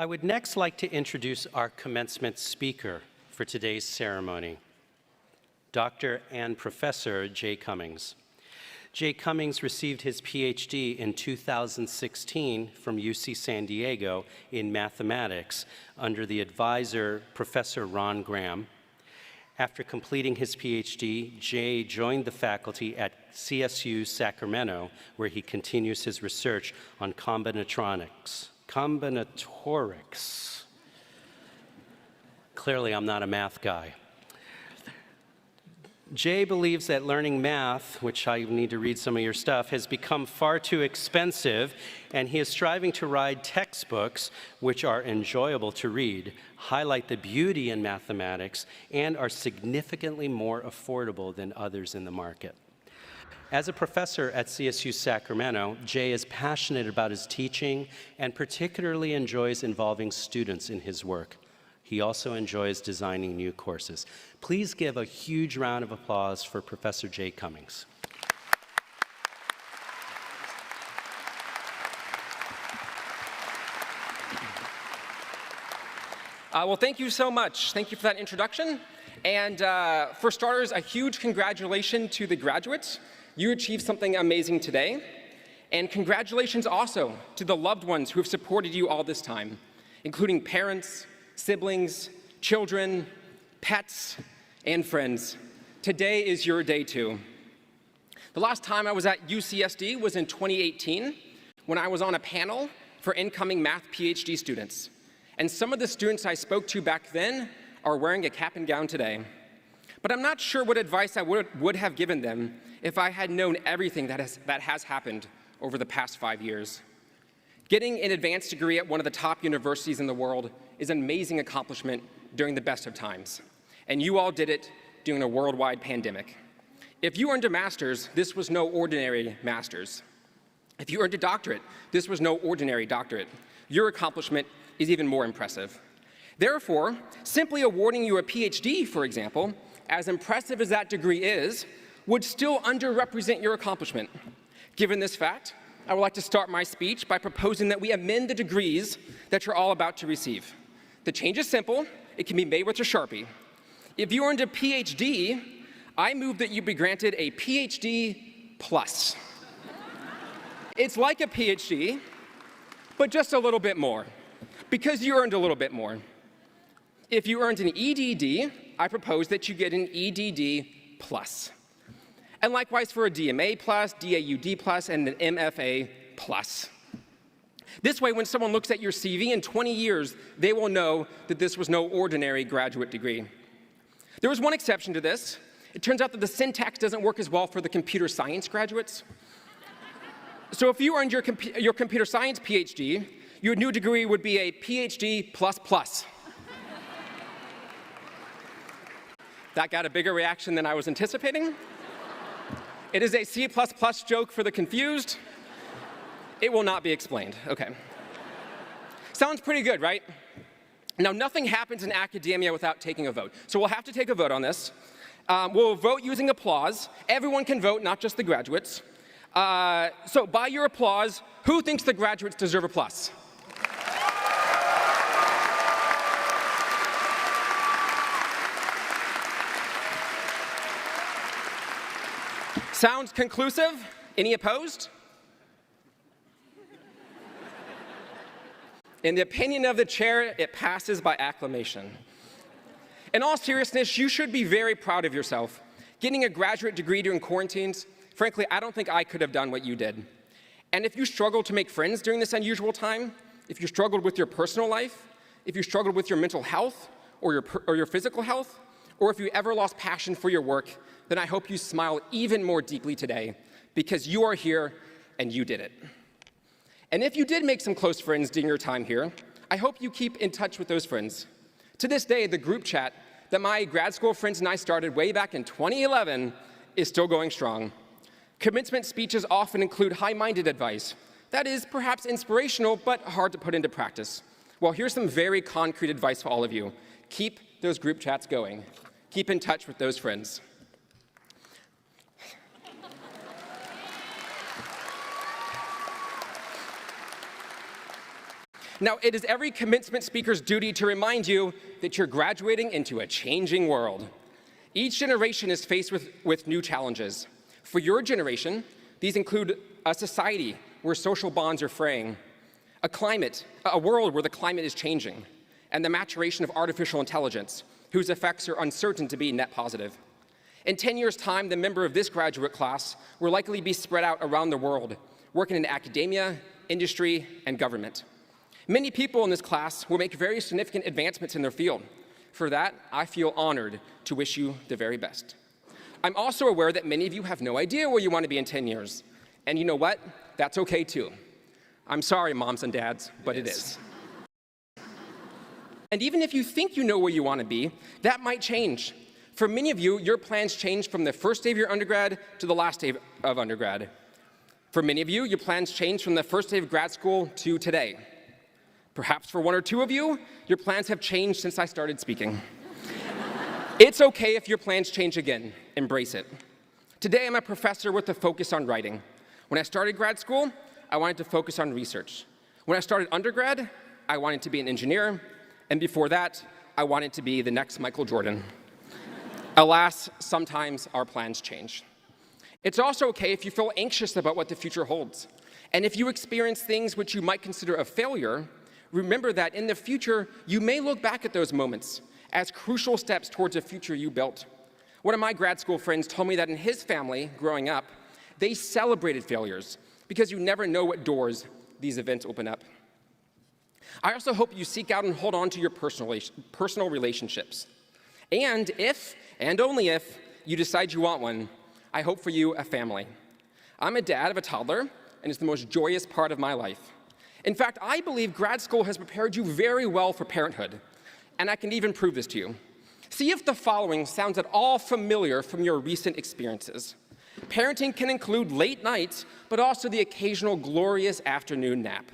I would next like to introduce our commencement speaker for today's ceremony, Dr. and Professor Jay Cummings. Jay Cummings received his PhD in 2016 from UC San Diego in mathematics under the advisor, Professor Ron Graham. After completing his PhD, Jay joined the faculty at CSU Sacramento, where he continues his research on combinatorics. Clearly, I'm not a math guy. Jay believes that learning math, which I need to read some of your stuff, has become far too expensive, and he is striving to write textbooks which are enjoyable to read, highlight the beauty in mathematics, and are significantly more affordable than others in the market. As a professor at CSU Sacramento, Jay is passionate about his teaching and particularly enjoys involving students in his work. He also enjoys designing new courses. Please give a huge round of applause for Professor Jay Cummings. Well, thank you so much. Thank you for that introduction. And for starters, a huge congratulations to the graduates. You achieved something amazing today. And congratulations also to the loved ones who have supported you all this time, including parents, siblings, children, pets, and friends. Today is your day too. The last time I was at UCSD was in 2018 when I was on a panel for incoming math PhD students. And some of the students I spoke to back then are wearing a cap and gown today. But I'm not sure what advice I would have given them if I had known everything that has happened over the past 5 years. Getting an advanced degree at one of the top universities in the world is an amazing accomplishment during the best of times. And you all did it during a worldwide pandemic. If you earned a master's, this was no ordinary master's. If you earned a doctorate, this was no ordinary doctorate. Your accomplishment is even more impressive. Therefore, simply awarding you a PhD, for example, as impressive as that degree is, would still underrepresent your accomplishment. Given this fact, I would like to start my speech by proposing that we amend the degrees that you're all about to receive. The change is simple. It can be made with a Sharpie. If you earned a PhD, I move that you be granted a PhD plus. It's like a PhD, but just a little bit more, because you earned a little bit more. If you earned an EDD, I propose that you get an EDD plus. And likewise for a DMA plus, DAUD plus, and an MFA plus. This way, when someone looks at your CV in 20 years, they will know that this was no ordinary graduate degree. There was one exception to this. It turns out that the syntax doesn't work as well for the computer science graduates. So if you earned your computer science PhD, your new degree would be a PhD plus plus. That got a bigger reaction than I was anticipating. It is a C++ joke for the confused. It will not be explained. Okay. Sounds pretty good, right? Now, nothing happens in academia without taking a vote. So we'll have to take a vote on this. We'll vote using applause. Everyone can vote, not just the graduates. So by your applause, who thinks the graduates deserve a plus? Sounds conclusive? Any opposed? In the opinion of the chair, it passes by acclamation. In all seriousness, you should be very proud of yourself. Getting a graduate degree during quarantines, frankly, I don't think I could have done what you did. And if you struggled to make friends during this unusual time, if you struggled with your personal life, if you struggled with your mental health or your physical health, or if you ever lost passion for your work, then I hope you smile even more deeply today, because you are here and you did it. And if you did make some close friends during your time here, I hope you keep in touch with those friends. To this day, the group chat that my grad school friends and I started way back in 2011 is still going strong. Commencement speeches often include high-minded advice that is perhaps inspirational but hard to put into practice. Well, here's some very concrete advice for all of you. Keep those group chats going. Keep in touch with those friends. Now, it is every commencement speaker's duty to remind you that you're graduating into a changing world. Each generation is faced with new challenges. For your generation, these include a society where social bonds are fraying, a world where the climate is changing, and the maturation of artificial intelligence, whose effects are uncertain to be net positive. In 10 years' time, the member of this graduate class will likely be spread out around the world, working in academia, industry, and government. Many people in this class will make very significant advancements in their field. For that, I feel honored to wish you the very best. I'm also aware that many of you have no idea where you want to be in 10 years. And you know what? That's okay too. I'm sorry, moms and dads, but it is. And even if you think you know where you want to be, that might change. For many of you, your plans change from the first day of your undergrad to the last day of undergrad. For many of you, your plans change from the first day of grad school to today. Perhaps for one or two of you, your plans have changed since I started speaking. It's okay if your plans change again. Embrace it. Today, I'm a professor with a focus on writing. When I started grad school, I wanted to focus on research. When I started undergrad, I wanted to be an engineer. And before that, I wanted to be the next Michael Jordan. Alas, sometimes our plans change. It's also okay if you feel anxious about what the future holds. And if you experience things which you might consider a failure, remember that in the future, you may look back at those moments as crucial steps towards a future you built. One of my grad school friends told me that in his family, growing up, they celebrated failures because you never know what doors these events open up. I also hope you seek out and hold on to your personal relationships. And if, and only if, you decide you want one, I hope for you a family. I'm a dad of a toddler, and it's the most joyous part of my life. In fact, I believe grad school has prepared you very well for parenthood, and I can even prove this to you. See if the following sounds at all familiar from your recent experiences. Parenting can include late nights, but also the occasional glorious afternoon nap.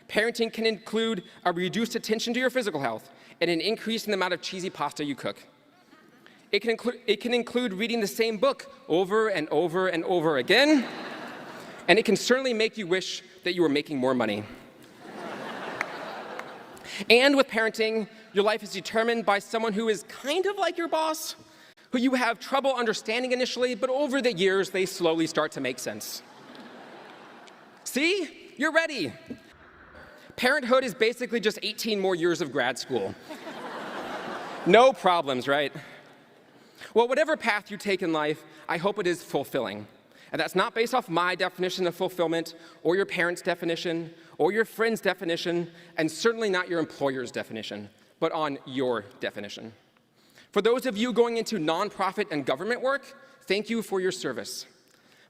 Parenting can include a reduced attention to your physical health and an increase in the amount of cheesy pasta you cook. It can include reading the same book over and over and over again, and it can certainly make you wish that you were making more money. And with parenting, your life is determined by someone who is kind of like your boss, who you have trouble understanding initially, but over the years, they slowly start to make sense. See? You're ready. Parenthood is basically just 18 more years of grad school. No problems, right? Well, whatever path you take in life, I hope it is fulfilling. And that's not based off my definition of fulfillment, or your parents' definition, or your friend's definition, and certainly not your employer's definition, but on your definition. For those of you going into nonprofit and government work, thank you for your service.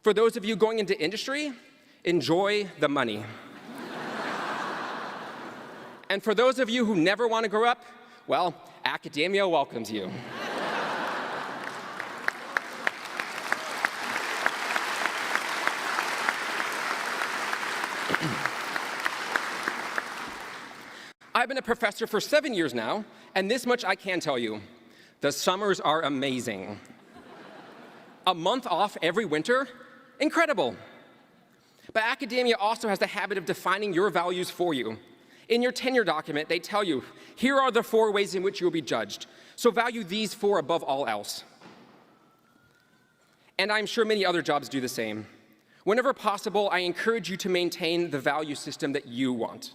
For those of you going into industry, enjoy the money. And for those of you who never want to grow up, well, academia welcomes you. I've been a professor for 7 years now, and this much I can tell you. The summers are amazing. A month off every winter? Incredible. But academia also has the habit of defining your values for you. In your tenure document, they tell you, here are the 4 ways in which you will be judged. So value these 4 above all else. And I'm sure many other jobs do the same. Whenever possible, I encourage you to maintain the value system that you want.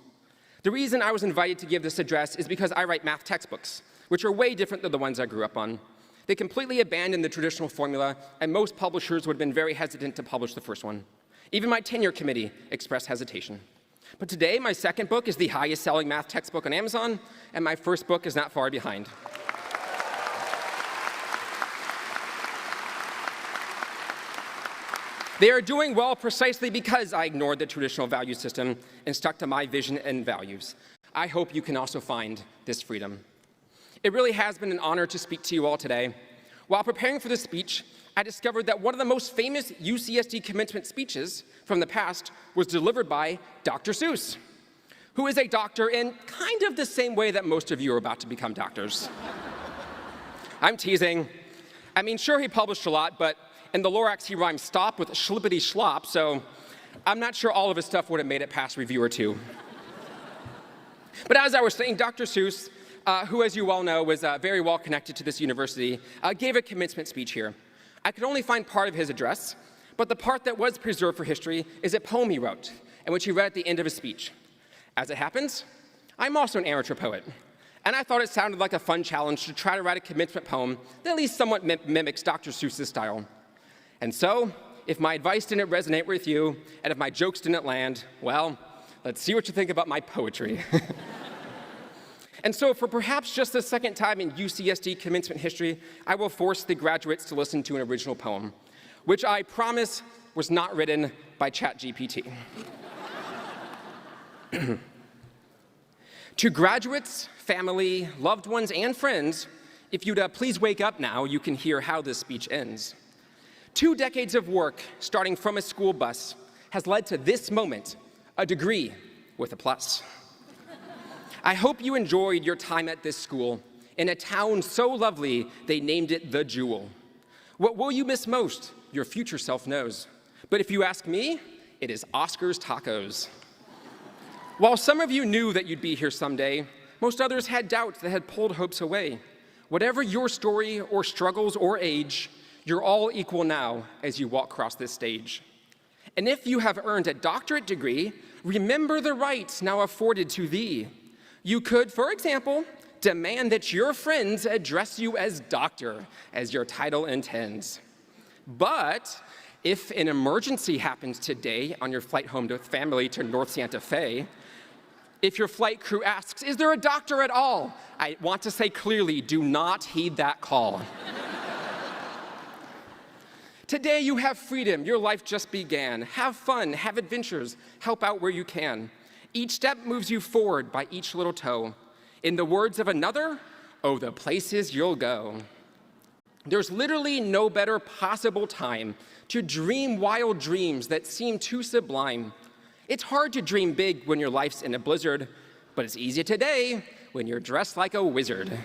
The reason I was invited to give this address is because I write math textbooks, which are way different than the ones I grew up on. They completely abandoned the traditional formula, and most publishers would have been very hesitant to publish the first one. Even my tenure committee expressed hesitation. But today, my second book is the highest-selling math textbook on Amazon, and my first book is not far behind. They are doing well precisely because I ignored the traditional value system and stuck to my vision and values. I hope you can also find this freedom. It really has been an honor to speak to you all today. While preparing for this speech, I discovered that one of the most famous UCSD commencement speeches from the past was delivered by Dr. Seuss, who is a doctor in kind of the same way that most of you are about to become doctors. I'm teasing. I mean, sure, he published a lot, but in the Lorax, he rhymes stop with schlippity schlop, so I'm not sure all of his stuff would have made it past review or 2. But as I was saying, Dr. Seuss, who, as you all know, was very well connected to this university, gave a commencement speech here. I could only find part of his address, but the part that was preserved for history is a poem he wrote, and which he read at the end of his speech. As it happens, I'm also an amateur poet, and I thought it sounded like a fun challenge to try to write a commencement poem that at least somewhat mimics Dr. Seuss's style. And so, if my advice didn't resonate with you, and if my jokes didn't land, well, let's see what you think about my poetry. And so, for perhaps just the second time in UCSD commencement history, I will force the graduates to listen to an original poem, which I promise was not written by ChatGPT. To graduates, family, loved ones, and friends, if you'd please wake up now, you can hear how this speech ends. 2 decades of work, starting from a school bus, has led to this moment, a degree with a plus. I hope you enjoyed your time at this school, in a town so lovely they named it the Jewel. What will you miss most? Your future self knows. But if you ask me, it is Oscar's Tacos. While some of you knew that you'd be here someday, most others had doubts that had pulled hopes away. Whatever your story or struggles or age, you're all equal now as you walk across this stage. And if you have earned a doctorate degree, remember the rights now afforded to thee. You could, for example, demand that your friends address you as doctor, as your title intends. But if an emergency happens today on your flight home to family to North Santa Fe, if your flight crew asks, is there a doctor at all? I want to say clearly, do not heed that call. Today you have freedom, your life just began. Have fun, have adventures, help out where you can. Each step moves you forward by each little toe. In the words of another, oh, the places you'll go. There's literally no better possible time to dream wild dreams that seem too sublime. It's hard to dream big when your life's in a blizzard, but it's easy today when you're dressed like a wizard.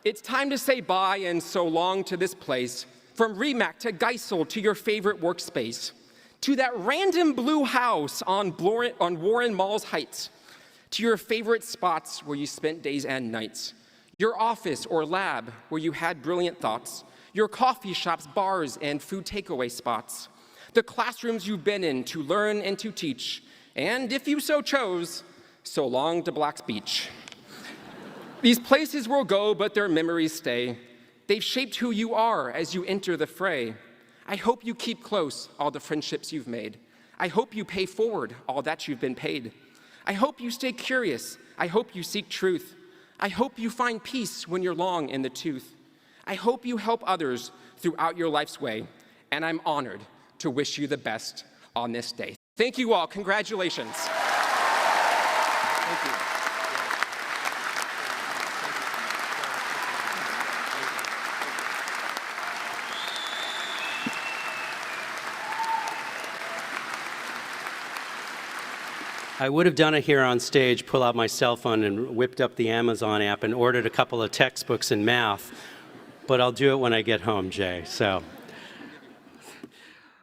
It's time to say bye and so long to this place, from Remack to Geisel to your favorite workspace, to that random blue house on Warren Mall's Heights, to your favorite spots where you spent days and nights, your office or lab where you had brilliant thoughts, your coffee shops, bars, and food takeaway spots, the classrooms you've been in to learn and to teach, and if you so chose, so long to Black's Beach. These places will go, but their memories stay. They've shaped who you are as you enter the fray. I hope you keep close all the friendships you've made. I hope you pay forward all that you've been paid. I hope you stay curious. I hope you seek truth. I hope you find peace when you're long in the tooth. I hope you help others throughout your life's way, and I'm honored to wish you the best on this day. Thank you all. Congratulations. Thank you. I would have done it here on stage, pull out my cell phone and whipped up the Amazon app and ordered a couple of textbooks in math, but I'll do it when I get home, Jay. So